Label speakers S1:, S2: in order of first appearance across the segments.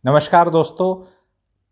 S1: नमस्कार दोस्तों।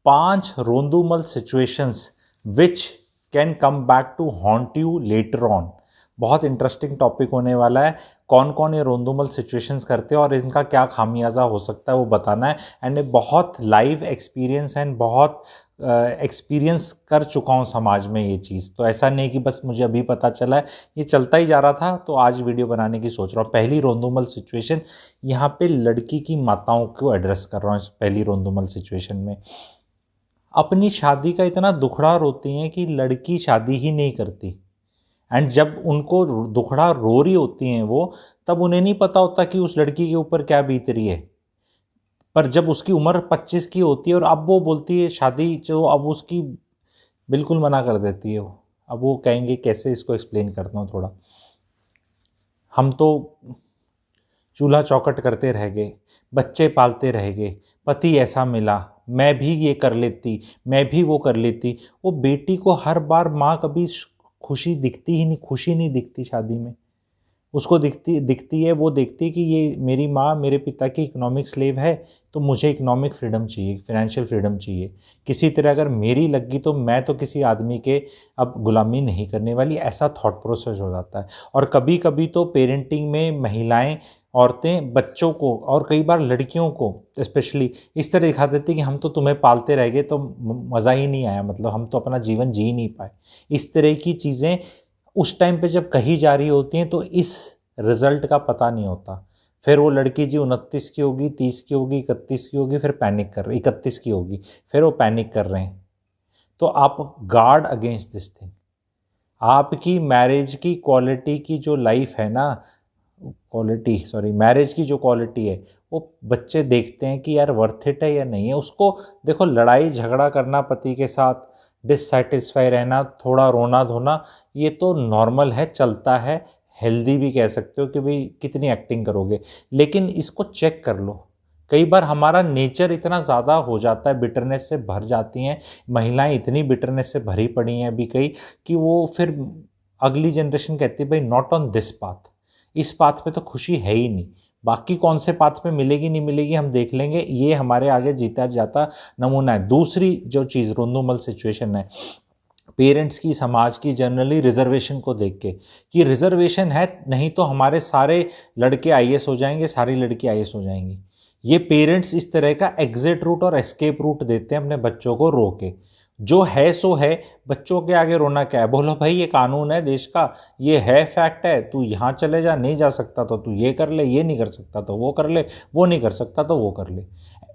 S1: 5 रोंदूमल situations which can come back to haunt you later on. बहुत इंटरेस्टिंग टॉपिक होने वाला है। कौन कौन ये रोंदूमल सिचुएशंस करते हैं और इनका क्या खामियाजा हो सकता है वो बताना है। एंड बहुत लाइव एक्सपीरियंस एंड बहुत एक्सपीरियंस कर चुका हूँ समाज में ये चीज़। तो ऐसा नहीं कि बस मुझे अभी पता चला है, ये चलता ही जा रहा था तो आज वीडियो बनाने की सोच रहा हूँ। पहली रोंदूमल सिचुएशन, यहाँ पे लड़की की माताओं को एड्रेस कर रहा हूँ इस पहली रोंदूमल सिचुएशन में। अपनी शादी का इतना दुखड़ा रोती हैं कि लड़की शादी ही नहीं करती। एंड जब उनको दुखड़ा रो रही होती हैं वो, तब उन्हें नहीं पता होता कि उस लड़की के ऊपर क्या बीत रही है। पर जब उसकी उम्र 25 की होती है और अब वो बोलती है शादी, जो अब उसकी बिल्कुल मना कर देती है वो। अब वो कहेंगे कैसे, इसको एक्सप्लेन करता हूँ थोड़ा। हम तो चूल्हा चौखट करते रह गए, बच्चे पालते रह गए, पति ऐसा मिला, मैं भी ये कर लेती, मैं भी वो कर लेती। वो बेटी को हर बार माँ कभी खुशी दिखती ही नहीं, खुशी नहीं दिखती शादी में। उसको दिखती है, वो देखती है कि ये मेरी माँ मेरे पिता की इकोनॉमिक स्लेव है, तो मुझे इकोनॉमिक फ्रीडम चाहिए, फाइनेंशियल फ्रीडम चाहिए। किसी तरह अगर मेरी लगी तो मैं तो किसी आदमी के अब गुलामी नहीं करने वाली, ऐसा थॉट प्रोसेस हो जाता है। और कभी कभी तो पेरेंटिंग में महिलाएं, औरतें बच्चों को और कई बार लड़कियों को स्पेशली इस तरह दिखा देती कि हम तो तुम्हें पालते रह गए तो मज़ा ही नहीं आया, मतलब हम तो अपना जीवन जी नहीं पाए। इस तरह की चीज़ें उस टाइम पे जब कही जा रही होती हैं तो इस रिजल्ट का पता नहीं होता। फिर वो लड़की जी 29 की होगी, 30 की होगी, 31 की होगी, फिर पैनिक कर रही, 31 की होगी, फिर वो पैनिक कर रहे हैं। तो आप गार्ड अगेंस्ट दिस थिंग। आपकी मैरिज की क्वालिटी की जो लाइफ है ना, मैरिज की जो क्वालिटी है, वो बच्चे देखते हैं कि यार वर्थ इट है या नहीं है। उसको देखो, लड़ाई झगड़ा करना पति के साथ, डिससेटिस्फाई रहना, थोड़ा रोना धोना, ये तो नॉर्मल है, चलता है। हेल्दी भी कह सकते हो कि भाई कितनी एक्टिंग करोगे, लेकिन इसको चेक कर लो। कई बार हमारा नेचर इतना ज़्यादा हो जाता है, बिटरनेस से भर जाती हैं महिलाएं, इतनी बिटरनेस से भरी पड़ी हैं अभी कई, कि वो फिर अगली जनरेशन कहती है भाई नॉट ऑन दिस पाथ, इस पाथ पे तो खुशी है ही नहीं, बाकी कौन से पाथ पे मिलेगी नहीं मिलेगी हम देख लेंगे। ये हमारे आगे जीता जाता नमूना है। दूसरी जो चीज़ रोंदूमल सिचुएशन है, पेरेंट्स की, समाज की, जनरली रिजर्वेशन को देख के, कि रिजर्वेशन है नहीं तो हमारे सारे लड़के आईएएस हो जाएंगे, सारी लड़की आईएएस हो जाएंगी। ये पेरेंट्स इस तरह का एग्जिट रूट और एस्केप रूट देते हैं अपने बच्चों को रो के। जो है सो है, बच्चों के आगे रोना क्या है। बोलो भाई ये कानून है देश का, ये है फैक्ट है, तू यहाँ चले जा, नहीं जा सकता तो तू ये कर ले, ये नहीं कर सकता तो वो कर ले, वो नहीं कर सकता तो वो कर ले।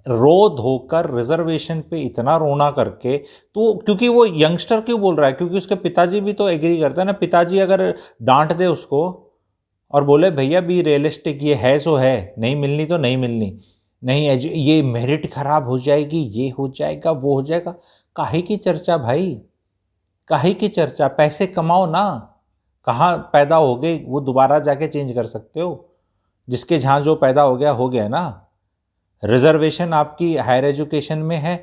S1: रो धोकर रिजर्वेशन पे इतना रोना करके, तो क्योंकि वो यंगस्टर क्यों बोल रहा है, क्योंकि उसके पिताजी भी तो एग्री करते हैं ना। पिताजी अगर डांट दे उसको और बोले भैया बी रियलिस्टिक, ये है सो है, नहीं मिलनी तो नहीं मिलनी, नहीं ये मेरिट खराब हो जाएगी, ये हो जाएगा, वो हो जाएगा, काहे की चर्चा भाई, काहे की चर्चा। पैसे कमाओ ना, कहाँ पैदा हो गए वो दोबारा जाके चेंज कर सकते हो। जिसके जहाँ जो पैदा हो गया ना। रिजर्वेशन आपकी हायर एजुकेशन में है,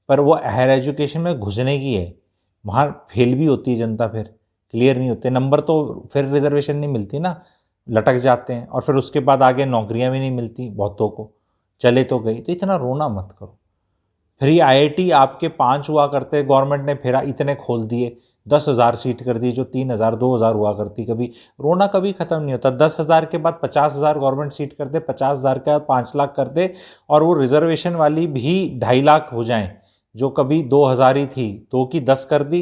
S1: पर वो हायर एजुकेशन में घुसने की है, वहाँ फेल भी होती है जनता, फिर क्लियर नहीं होते नंबर, तो फिर रिजर्वेशन नहीं मिलती ना, लटक जाते हैं। और फिर उसके बाद आगे नौकरियाँ भी नहीं मिलती बहुतों को, चले तो गई। तो इतना रोना मत करो। फिर ये आईआईटी आपके 5 हुआ करते, गवर्नमेंट ने फिर इतने खोल दिए, 10,000 सीट कर दी जो 3,000 2,000 हुआ करती। कभी रोना कभी ख़त्म नहीं होता। 10,000 के बाद 50,000 गवर्नमेंट सीट कर दे, 50,000 का 5 लाख कर दे, और वो रिजर्वेशन वाली भी 2.5 लाख हो जाएं, जो कभी 2,000 ही थी, 2 की 10 कर दी।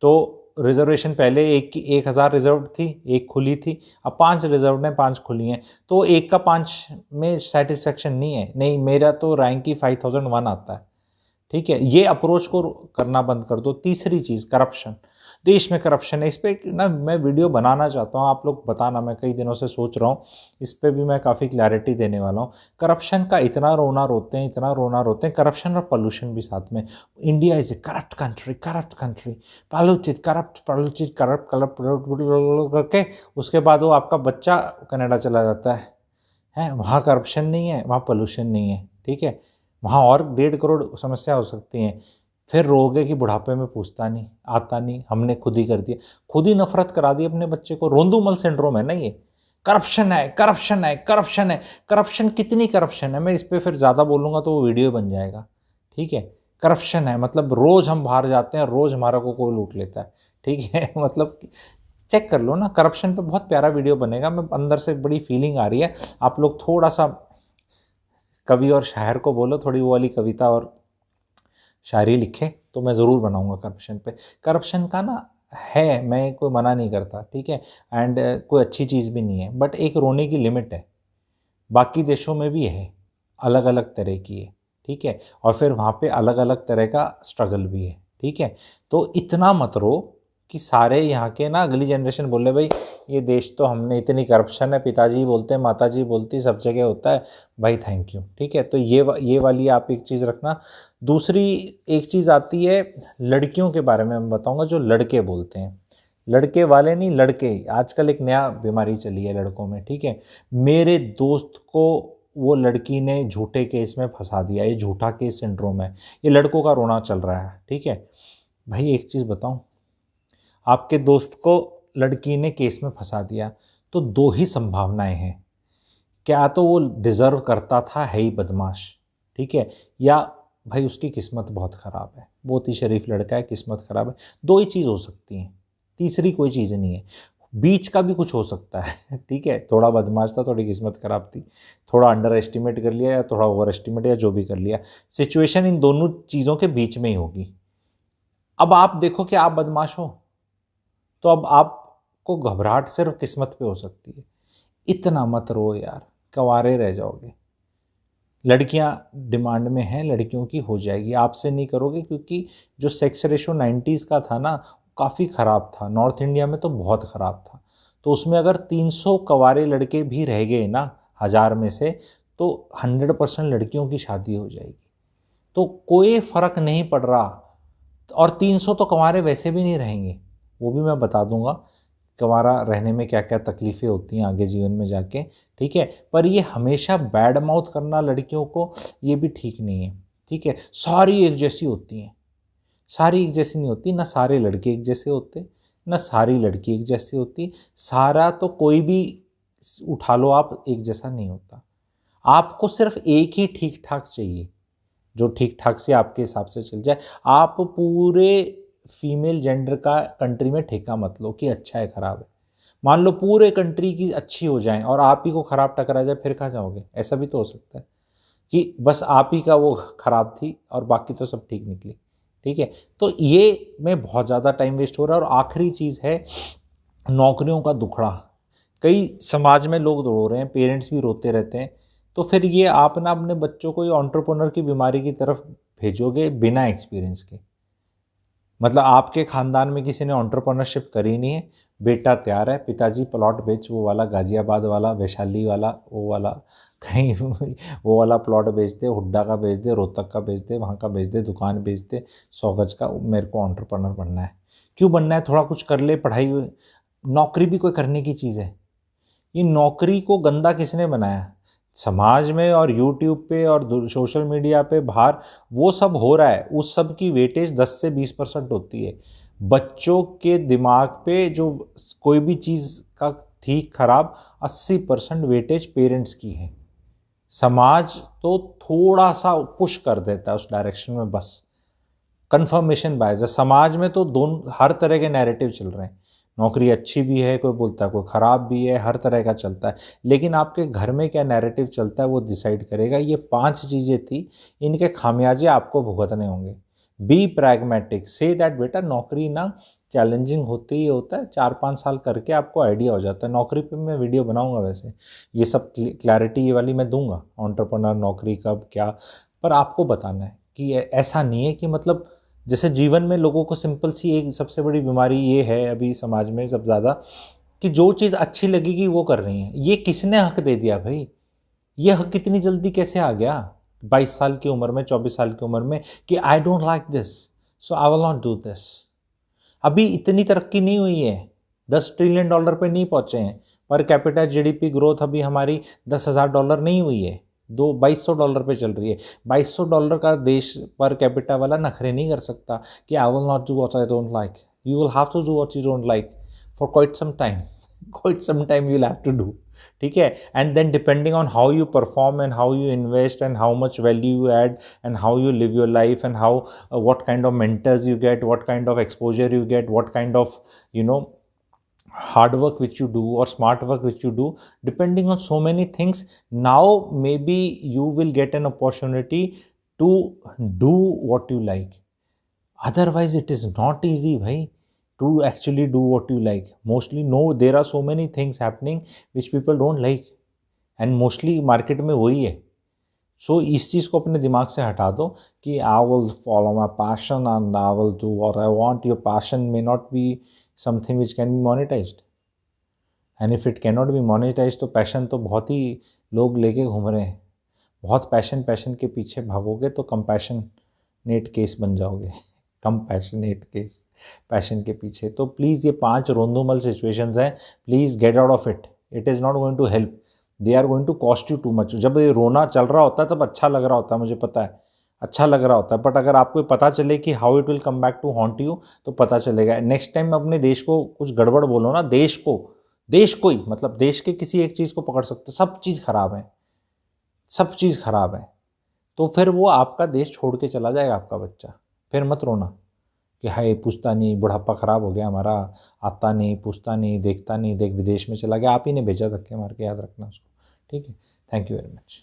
S1: तो रिजर्वेशन पहले 1,000 रिजर्व थी, 1 खुली थी, अब 5 रिजर्व हैं, 5 खुली हैं। तो 1 का 5 में सेटिस्फेक्शन नहीं है, नहीं मेरा तो रैंक ही 5001 आता है। ठीक है, ये अप्रोच को करना बंद कर दो। तीसरी चीज़, करप्शन। देश में करप्शन है, इस पर ना मैं वीडियो बनाना चाहता हूँ, आप लोग बताना, मैं कई दिनों से सोच रहा हूँ, इस पर भी मैं काफ़ी क्लैरिटी देने वाला हूँ। करप्शन का इतना रोना रोते हैं, इतना रोना रोते हैं, करप्शन और पोल्यूशन भी साथ में। India is a corrupt country, corrupt country, polluted, corrupt, polluted, corrupt, करके उसके बाद वो आपका बच्चा कनाडा चला जाता है वहाँ करप्शन नहीं है, वहाँ पोल्यूशन नहीं है। ठीक है, वहाँ और 1.5 करोड़ समस्या हो सकती हैं। फिर रोगे कि बुढ़ापे में पूछता नहीं, आता नहीं, हमने खुद ही कर दिया, खुद ही नफरत करा दी अपने बच्चे को। रोंदूमल सिंड्रोम है ना ये, करप्शन है, करप्शन है, करप्शन है। करप्शन कितनी करप्शन है, मैं इस पर फिर ज़्यादा बोलूँगा तो वो वीडियो बन जाएगा, ठीक है। करप्शन है मतलब रोज़ हम बाहर जाते हैं, रोज़ हमारा को कोई लूट लेता है, ठीक है। मतलब चेक कर लो ना, करप्शन पे बहुत प्यारा वीडियो बनेगा। मैं अंदर से बड़ी फीलिंग आ रही है। आप लोग थोड़ा सा कवि और शायर को बोलो थोड़ी वो वाली कविता और शायरी लिखे, तो मैं ज़रूर बनाऊंगा करप्शन पे। करप्शन का ना है, मैं कोई मना नहीं करता, ठीक है। एंड कोई अच्छी चीज़ भी नहीं है, बट एक रोने की लिमिट है। बाकी देशों में भी है, अलग अलग तरह की है, ठीक है। और फिर वहाँ पे अलग अलग तरह का स्ट्रगल भी है, ठीक है। तो इतना मत रो कि सारे यहाँ के ना अगली जनरेशन बोले भाई ये देश तो हमने, इतनी करप्शन है, पिताजी बोलते हैं, माताजी बोलती, सब जगह होता है भाई, थैंक यू, ठीक है। तो ये वाली आप एक चीज़ रखना। दूसरी एक चीज़ आती है लड़कियों के बारे में मैं बताऊंगा, जो लड़के बोलते हैं, लड़के वाले नहीं, लड़के। आजकल एक नया बीमारी चली है लड़कों में, ठीक है। मेरे दोस्त को वो लड़की ने झूठे केस में फंसा दिया, ये झूठा केस सिंड्रोम है, ये लड़कों का रोना चल रहा है, ठीक है। भाई एक चीज़ बताऊं, आपके दोस्त को लड़की ने केस में फंसा दिया तो दो ही संभावनाएं हैं, क्या तो वो डिज़र्व करता था, है ही बदमाश, ठीक है, या भाई उसकी किस्मत बहुत ख़राब है, बहुत ही शरीफ लड़का है, किस्मत ख़राब है। दो ही चीज़ हो सकती हैं, तीसरी कोई चीज़ नहीं है। बीच का भी कुछ हो सकता है, ठीक है। थोड़ा बदमाश था, थोड़ी किस्मत ख़राब थी, थोड़ा अंडर एस्टिमेट कर लिया या थोड़ा ओवर एस्टिमेट या जो भी कर लिया, सिचुएशन इन दोनों चीज़ों के बीच में ही होगी। अब आप देखो कि आप बदमाश हो तो अब आपको घबराहट सिर्फ किस्मत पे हो सकती है। इतना मत रो यार, कंवारे रह जाओगे। लड़कियां डिमांड में हैं, लड़कियों की हो जाएगी, आपसे नहीं करोगे, क्योंकि जो सेक्स रेशो 90s का था ना, काफ़ी ख़राब था, नॉर्थ इंडिया में तो बहुत ख़राब था। तो उसमें अगर 300 कंवारे लड़के भी रह गए ना 1000 में से, तो 100% लड़कियों की शादी हो जाएगी। तो कोई फ़र्क नहीं पड़ रहा। और 300 तो कंवारे वैसे भी नहीं रहेंगे, वो भी मैं बता दूंगा कंवारा रहने में क्या क्या तकलीफ़ें होती हैं आगे जीवन में जाके, ठीक है। पर ये हमेशा बैड माउथ करना लड़कियों को, ये भी ठीक नहीं है, ठीक है। सारी एक जैसी होती हैं, सारी एक जैसी नहीं होती, ना सारे लड़के एक जैसे होते, ना सारी लड़की एक जैसी होती। सारा तो कोई भी उठा लो आप, एक जैसा नहीं होता। आपको सिर्फ एक ही ठीक ठाक चाहिए, जो ठीक ठाक से आपके हिसाब से चल जाए। आप पूरे फीमेल जेंडर का कंट्री में ठेका मत लो कि अच्छा है ख़राब है। मान लो पूरे कंट्री की अच्छी हो जाए और आप ही को ख़राब टकरा जाए, फिर कहाँ जाओगे? ऐसा भी तो हो सकता है कि बस आप ही का वो ख़राब थी और बाकी तो सब ठीक निकली, ठीक है। तो ये में बहुत ज़्यादा टाइम वेस्ट हो रहा है। और आखिरी चीज़ है नौकरियों का दुखड़ा। कई समाज में लोग रो रहे हैं, पेरेंट्स भी रोते रहते हैं। तो फिर ये आप ना अपने बच्चों को ये एंटरप्रेन्योर की बीमारी की तरफ भेजोगे बिना एक्सपीरियंस के। मतलब आपके ख़ानदान में किसी ने एंटरप्रेन्योरशिप करी नहीं है, बेटा तैयार है, पिताजी प्लॉट बेच, वो वाला गाज़ियाबाद वाला, वैशाली वाला, वो वाला कहीं वो वाला प्लॉट बेच दे, हुड्डा का बेच दे, रोहतक का बेच दे, वहाँ का बेच दे, दुकान बेच दे 100 गज का, मेरे को एंटरप्रेन्योर बनना है। क्यों बनना है? थोड़ा कुछ कर ले, पढ़ाई, नौकरी भी कोई करने की चीज़ है। ये नौकरी को गंदा किसने बनाया? समाज में और यूट्यूब पे और सोशल मीडिया पे बाहर वो सब हो रहा है, उस सब की वेटेज 10 से 20% होती है। बच्चों के दिमाग पे जो कोई भी चीज़ का थी खराब, 80% वेटेज पेरेंट्स की है। समाज तो थोड़ा सा पुश कर देता है उस डायरेक्शन में, बस कंफर्मेशन बायस है। समाज में तो दोनों, हर तरह के नैरेटिव चल रहे हैं। नौकरी अच्छी भी है, कोई बोलता है, कोई ख़राब भी है, हर तरह का चलता है। लेकिन आपके घर में क्या नैरेटिव चलता है वो डिसाइड करेगा। ये 5 चीज़ें थी, इनके खामियाजे आपको भुगतने होंगे। बी प्रैग्मेटिक, से दैट बेटा नौकरी ना चैलेंजिंग होते ही होता है, 4-5 साल करके आपको आइडिया हो जाता है। नौकरी पे मैं वीडियो बनाऊंगा, वैसे ये सब क्लैरिटी ये वाली मैं दूंगा, एंटरप्रेन्योर नौकरी कब क्या। पर आपको बताना है कि ऐसा नहीं है कि मतलब जैसे जीवन में लोगों को सिंपल सी एक सबसे बड़ी बीमारी ये है अभी समाज में सब ज़्यादा, कि जो चीज़ अच्छी लगेगी वो कर रही है। ये किसने हक दे दिया भाई? ये हक कितनी जल्दी कैसे आ गया 22 साल की उम्र में, 24 साल की उम्र में, कि आई don't like this so I will not do this. अभी इतनी तरक्की नहीं हुई है, $10 ट्रिलियन पे नहीं पहुंचे हैं। पर कैपिटा जीडीपी ग्रोथ अभी हमारी $10,000 नहीं हुई है, $2200 पे चल रही है। $2200 का देश पर कैपिटा वाला नखरे नहीं कर सकता कि I will not do what I don't like. You will have to do what you don't like for quite some time, quite some time you will have to do, ठीक है। And then depending on how you perform and how you invest and how much value you add and how you live your life and how what kind of mentors you get, what kind of exposure you get, what kind of hard work which you do or smart work which you do, depending on so many things, now maybe you will get an opportunity to do what you like. Otherwise it is not easy bhai to actually do what you like. Mostly no, there are so many things happening which people don't like and mostly market में वही है. सो इस चीज़ को अपने दिमाग से हटा दो कि I will follow my passion and I will do what I want. Your passion may not be something which can be monetised and if it can not be monetise तो पैशन तो बहुत ही लोग लेके घूम रहे हैं. बहुत पैशन के पीछे भागोगे तो कंपैशनेट केस बन जाओगे. कंपैशनेट केस पैशन के पीछे. तो प्लीज़ ये 5 रोंदोमल सिचुएशंस हैं, please get out of it. It is not going to help. They are going to cost you too much. जब ये रोना चल रहा होता है तब अच्छा लग रहा होता है, मुझे पता है अच्छा लग रहा होता है, बट अगर आपको पता चले कि how it will come back to haunt you तो पता चलेगा. नेक्स्ट टाइम अपने देश को कुछ गड़बड़ बोलो ना, देश को ही, मतलब देश के किसी एक चीज़ को पकड़ सकते हो, सब चीज़ खराब है, सब चीज़ खराब है, तो फिर वो आपका देश छोड़ के चला जाएगा आपका बच्चा. फिर मत रोना कि हाय पूछता नहीं, बुढ़ापा ख़राब हो गया हमारा, आता नहीं, पूछता नहीं, देखता नहीं, देख विदेश में चला गया, आप ही ने भेजा, धक्के मार के, याद रखना उसको. ठीक है. Thank you very much.